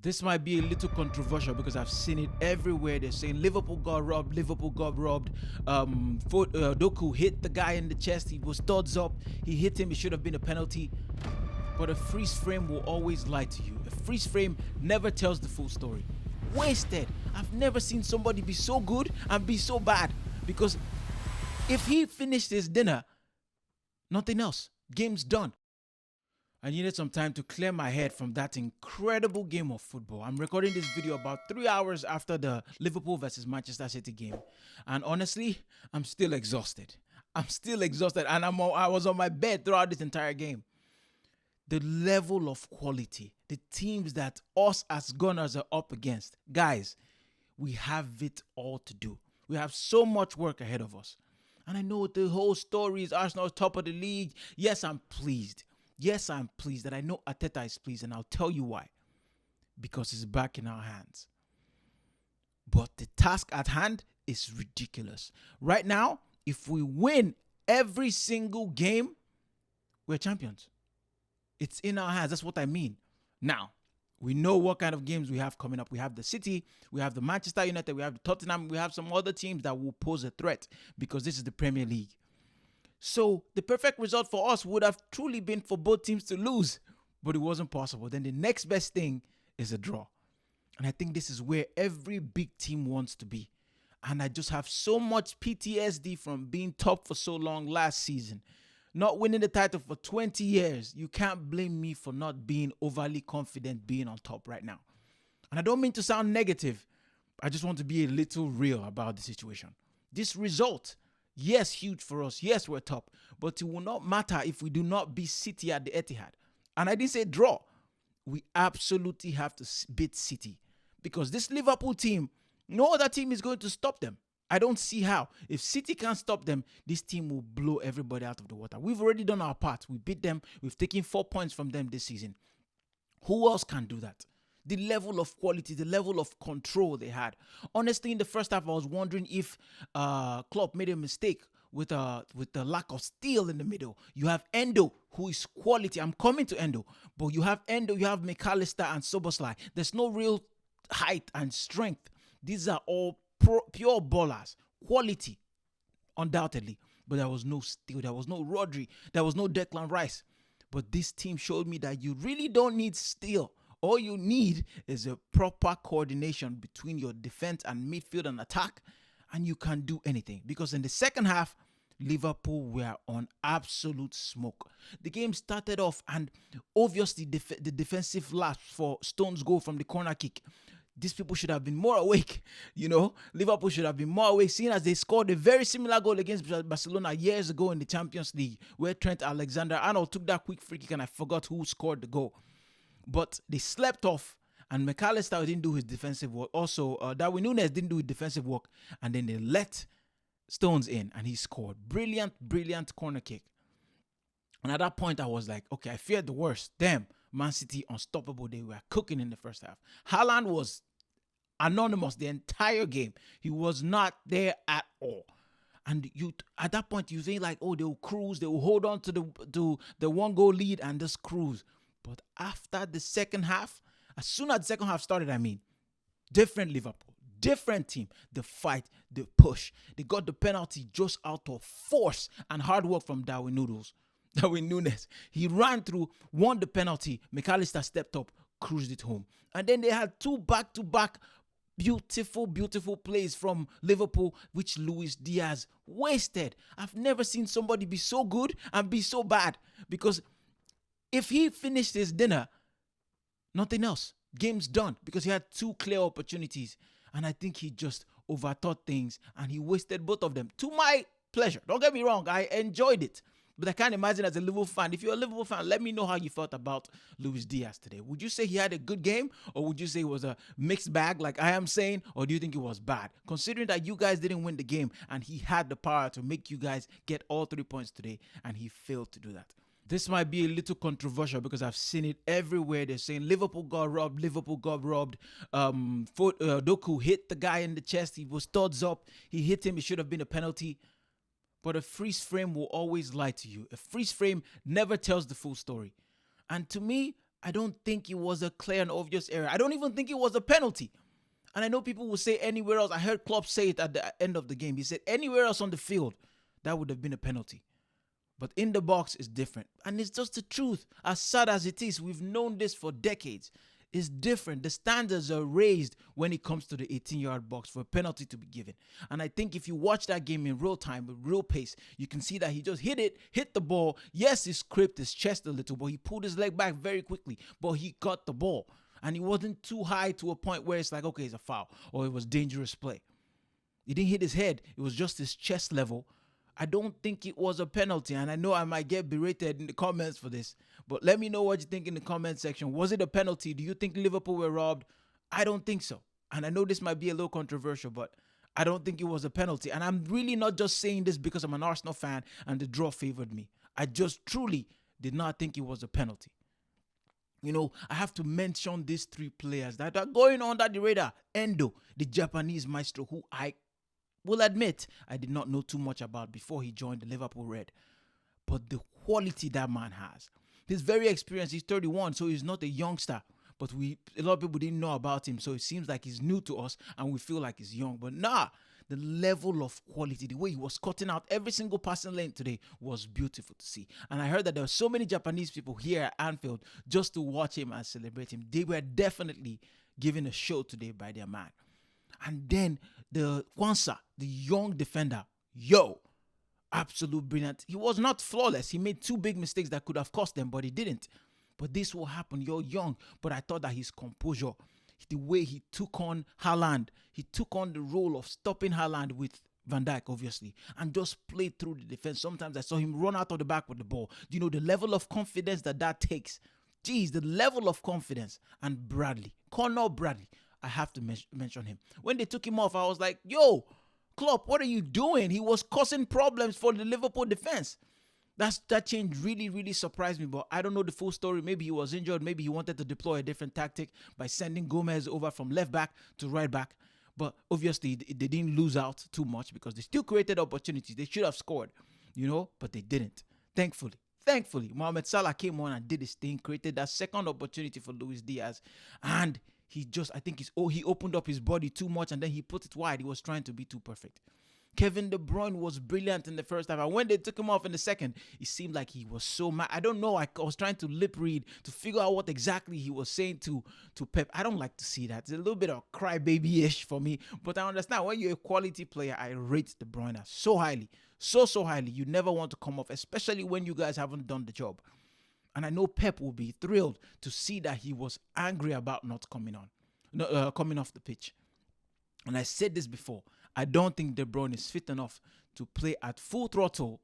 This might be a little controversial because I've seen it everywhere. They're saying Liverpool got robbed. Liverpool got robbed. Doku hit the guy in the chest. He was studs up. He hit him. It should have been a penalty. But a freeze frame will always lie to you. A freeze frame never tells the full story. Wasted. I've never seen somebody be so good and be so bad. Because if he finished his dinner, nothing else. Game's done. I needed some time to clear my head from that incredible game of football. I'm recording this video about 3 hours after the Liverpool versus Manchester City game. And honestly, I'm still exhausted. And I was on my bed throughout this entire game. The level of quality, the teams that us as Gunners are up against. Guys, we have it all to do. We have so much work ahead of us. And I know the whole story is Arsenal top of the league. Yes, I'm pleased. Yes, I'm pleased that I know Arteta is pleased, and I'll tell you why. Because it's back in our hands. But the task at hand is ridiculous. Right now, if we win every single game, we're champions. It's in our hands. That's what I mean. Now, we know what kind of games we have coming up. We have the City, we have the Manchester United, we have the Tottenham, we have some other teams that will pose a threat because this is the Premier League. So the perfect result for us would have truly been for both teams to lose, but it wasn't possible. Then the next best thing is a draw. And I think this is where every big team wants to be. And I just have so much PTSD from being top for so long last season. Not winning the title for 20 years. You can't blame me for not being overly confident being on top right now. And I don't mean to sound negative. I just want to be a little real about the situation. This result, yes, huge for us. Yes, we're top. But it will not matter if we do not beat City at the Etihad. And I didn't say draw. We absolutely have to beat City. Because this Liverpool team, no other team is going to stop them. I don't see how. If City can't stop them, this team will blow everybody out of the water. We've already done our part. We beat them. We've taken 4 points from them this season. Who else can do that? The level of quality, the level of control they had. Honestly, in the first half, I was wondering if Klopp made a mistake with the lack of steel in the middle. You have Endo, who is quality. I'm coming to Endo. But you have Endo, you have McAllister and Soboslai. There's no real height and strength. These are all pure ballers. Quality, undoubtedly. But there was no steel. There was no Rodri. There was no Declan Rice. But this team showed me that you really don't need steel. All you need is a proper coordination between your defense and midfield and attack, and you can do anything. Because in the second half, Liverpool were on absolute smoke. The game started off, and obviously the defensive lapse for Stones' goal from the corner kick. These people should have been more awake, Liverpool should have been more awake, seeing as they scored a very similar goal against Barcelona years ago in the Champions League, where Trent Alexander-Arnold took that quick free kick, and I forgot who scored the goal. But they slept off, and McAllister didn't do his defensive work. Also, Darwin Núñez didn't do his defensive work, and then they let Stones in, and he scored. Brilliant, brilliant corner kick. And at that point, I was like, okay, I feared the worst. Damn, Man City unstoppable. They were cooking in the first half. Haaland was anonymous the entire game. He was not there at all. And at that point, you think like, oh, they will cruise. They will hold on to the one goal lead and just cruise. But after the second half, as soon as the second half started, different Liverpool, different team. The fight, the push. They got the penalty just out of force and hard work from Darwin Núñez. He ran through, won the penalty. McAllister stepped up, cruised it home. And then they had two back-to-back beautiful, beautiful plays from Liverpool, which Luis Diaz wasted. I've never seen somebody be so good and be so bad. Because if he finished his dinner, nothing else. Game's done because he had two clear opportunities. And I think he just overthought things and he wasted both of them. To my pleasure. Don't get me wrong. I enjoyed it. But I can't imagine as a Liverpool fan. If you're a Liverpool fan, let me know how you felt about Luis Diaz today. Would you say he had a good game? Or would you say it was a mixed bag like I am saying? Or do you think it was bad? Considering that you guys didn't win the game and he had the power to make you guys get all 3 points today and he failed to do that. This might be a little controversial because I've seen it everywhere. They're saying Liverpool got robbed. Liverpool got robbed. Doku hit the guy in the chest. He was studs up. He hit him. It should have been a penalty. But a freeze frame will always lie to you. A freeze frame never tells the full story. And to me, I don't think it was a clear and obvious error. I don't even think it was a penalty. And I know people will say anywhere else. I heard Klopp say it at the end of the game. He said anywhere else on the field, that would have been a penalty. But in the box is different. And it's just the truth. As sad as it is, we've known this for decades. It's different. The standards are raised when it comes to the 18-yard box for a penalty to be given. And I think if you watch that game in real time, with real pace, you can see that he just hit the ball. Yes, he scraped his chest a little, but he pulled his leg back very quickly. But he got the ball. And he wasn't too high to a point where it's like, okay, it's a foul or it was dangerous play. He didn't hit his head. It was just his chest level. I don't think it was a penalty, and I know I might get berated in the comments for this, but let me know what you think in the comment section. Was it a penalty? Do you think Liverpool were robbed? I don't think so. And I know this might be a little controversial, but I don't think it was a penalty. And I'm really not just saying this because I'm an Arsenal fan and the draw favored me. I just truly did not think it was a penalty. You know, I have to mention these three players that are going under the radar. Endo, the Japanese maestro, who I will admit I did not know too much about before he joined the Liverpool Red. But the quality that man has. He's very experienced. He's 31, so he's not a youngster. But a lot of people didn't know about him, so it seems like he's new to us and we feel like he's young. But nah, the level of quality, the way he was cutting out every single passing lane today was beautiful to see. And I heard that there were so many Japanese people here at Anfield just to watch him and celebrate him. They were definitely given a show today by their man. And then the Kwanzaa, the young defender, absolute brilliant. He was not flawless. He made two big mistakes that could have cost them, but he didn't. But this will happen. You're young. But I thought that his composure, the way he took on Haaland, he took on the role of stopping Haaland with Van Dijk, obviously, and just played through the defense. Sometimes I saw him run out of the back with the ball. Do you know the level of confidence that takes? Geez, the level of confidence. And Bradley, Conor Bradley, I have to mention him. When they took him off, I was like, yo, Klopp, what are you doing? He was causing problems for the Liverpool defense. That change really, really surprised me, but I don't know the full story. Maybe he was injured. Maybe he wanted to deploy a different tactic by sending Gomez over from left back to right back. But obviously, they didn't lose out too much because they still created opportunities. They should have scored, but they didn't. Thankfully, Mohamed Salah came on and did his thing, created that second opportunity for Luis Diaz. And he opened up his body too much and then he put it wide. He was trying to be too perfect. Kevin De Bruyne was brilliant in the first half. And when they took him off in the second, it seemed like he was so mad. I don't know. I was trying to lip read to figure out what exactly he was saying to Pep. I don't like to see that. It's a little bit of crybaby-ish for me. But I understand when you're a quality player, I rate De Bruyne so highly. So highly. You never want to come off, especially when you guys haven't done the job. And I know Pep will be thrilled to see that he was angry about not coming off the pitch. And I said this before. I don't think De Bruyne is fit enough to play at full throttle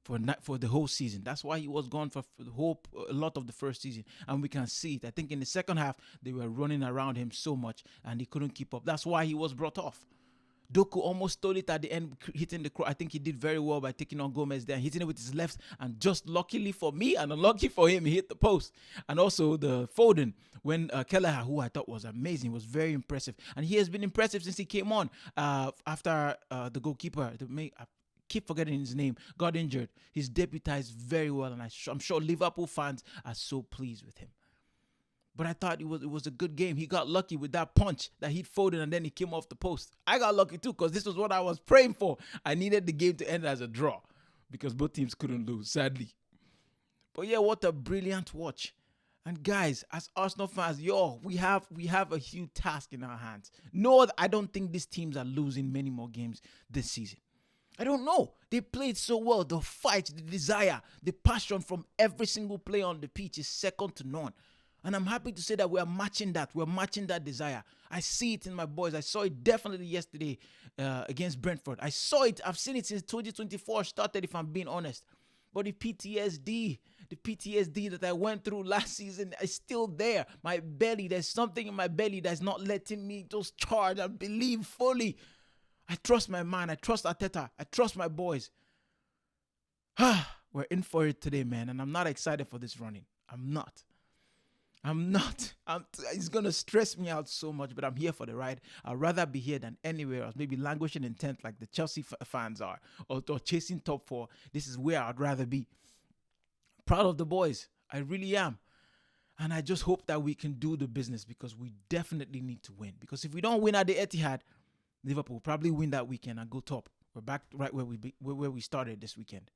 for the whole season. That's why he was gone for a lot of the first season. And we can see it. I think in the second half, they were running around him so much and he couldn't keep up. That's why he was brought off. Doku almost stole it at the end, hitting the cross. I think he did very well by taking on Gomez there, hitting it with his left, and just luckily for me and unlucky for him, he hit the post. And also the Foden, when Kelleher, who I thought was amazing, was very impressive. And he has been impressive since he came on after the goalkeeper, I keep forgetting his name, got injured. He's deputized very well, and I'm sure Liverpool fans are so pleased with him. But I thought it was a good game. He got lucky with that punch that hit Foden and then he came off the post. I got lucky too because this was what I was praying for. I needed the game to end as a draw because both teams couldn't lose, sadly. But yeah, what a brilliant watch. And guys, as Arsenal fans, we have a huge task in our hands. No, I don't think these teams are losing many more games this season. I don't know. They played so well. The fight, the desire, the passion from every single player on the pitch is second to none. And I'm happy to say that we are matching that. We're matching that desire. I see it in my boys. I saw it definitely yesterday against Brentford. I saw it. I've seen it since 2024 started, if I'm being honest. But the PTSD that I went through last season is still there. My belly, there's something in my belly that's not letting me just charge and believe fully. I trust my man. I trust Arteta. I trust my boys. We're in for it today, man. And I'm not excited for this running. I'm not. It's going to stress me out so much, but I'm here for the ride. I'd rather be here than anywhere else, maybe languishing in 10th like the Chelsea fans are, or chasing top 4. This is where I'd rather be. Proud of the boys. I really am. And I just hope that we can do the business, because we definitely need to win. Because if we don't win at the Etihad, Liverpool will probably win that weekend and go top. We're back right where we started this weekend.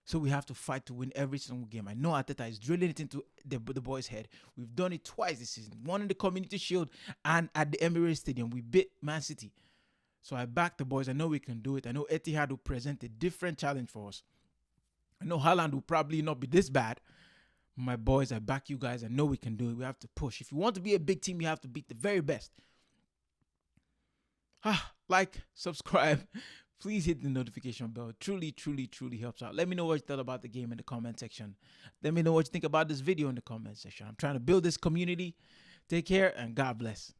So we have to fight to win every single game. I know Arteta is drilling it into the boys' head. We've done it twice this season. One in the Community Shield and at the Emirates Stadium. We beat Man City. So I back the boys. I know we can do it. I know Etihad will present a different challenge for us. I know Haaland will probably not be this bad. My boys, I back you guys. I know we can do it. We have to push. If you want to be a big team, you have to beat the very best. Like, subscribe. Please hit the notification bell. Truly, truly, truly helps out. Let me know what you thought about the game in the comment section. Let me know what you think about this video in the comment section. I'm trying to build this community. Take care and God bless.